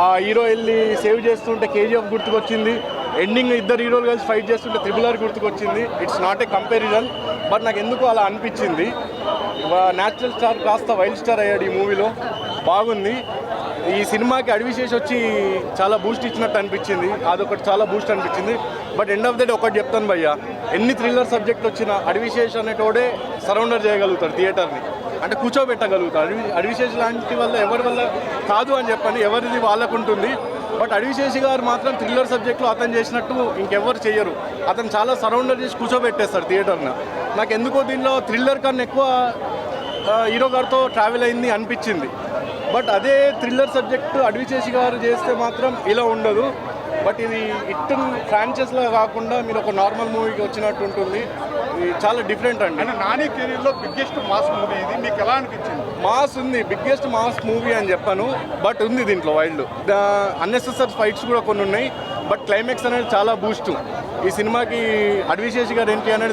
ఆ హీరో వెళ్ళి సేవ్ చేస్తుంటే కేజీఎఫ్ గుర్తుకొచ్చింది. ఎండింగ్ ఇద్దరు హీరోలు కలిసి ఫైట్ చేస్తుంటే RRR గుర్తుకొచ్చింది. It's not a comparison, but నాకు ఎందుకు అలా అనిపించింది. న్యాచురల్ స్టార్ కాస్త వైల్డ్ స్టార్ అయ్యాడు ఈ మూవీలో. బాగుంది. ఈ సినిమాకి అడివిశేష్ వచ్చి చాలా బూస్ట్ ఇచ్చినట్టు అనిపించింది. అదొకటి చాలా బూస్ట్ అనిపించింది. But end of the day ఒకటి చెప్తాను భయ్య, ఎన్ని థ్రిల్లర్ సబ్జెక్ట్ వచ్చినా అడివిశేష్ అనేటోడే సరౌండర్ చేయగలుగుతాడు థియేటర్ని, అంటే కూర్చోబెట్టగలుగుతాడు. అడివిశేష్ లాంటి వల్ల ఎవరి వల్ల కాదు అని చెప్పండి, ఎవరిది వాళ్ళకు ఉంటుంది. బట్ అడివిశేషి గారు మాత్రం థ్రిల్లర్ సబ్జెక్ట్లో అతను చేసినట్టు ఇంకెవ్వరు చేయరు. అతను చాలా సరౌండర్ చేసి కూర్చోబెట్టేస్తారు థియేటర్ని. నాకు ఎందుకో దీనిలో థ్రిల్లర్ కన్నా ఎక్కువ హీరో గారితో ట్రావెల్ అయింది అనిపించింది. బట్ అదే థ్రిల్లర్ సబ్జెక్టు అడివిశేషి గారు చేస్తే మాత్రం ఇలా ఉండదు. బట్ ఇది ఇట్ ఫ్రాంచైజ్లా కాకుండా మీరు ఒక నార్మల్ మూవీకి వచ్చినట్టు ఉంటుంది. ఇది చాలా డిఫరెంట్ అండి. అంటే నాని కెరీర్లో బిగ్గెస్ట్ మాస్ మూవీ ఇది, మీకు ఎలా అనిపించింది? మాస్ ఉంది, బిగ్గెస్ట్ మాస్ మూవీ అని చెప్పాను. బట్ ఉంది దీంట్లో వైల్డ్ అన్నెసెసరీ ఫైట్స్ కూడా కొన్ని ఉన్నాయి. బట్ క్లైమాక్స్ అనేది చాలా బూస్ట్. ఈ సినిమాకి అడివిశేషి గారు ఏంటి అనేది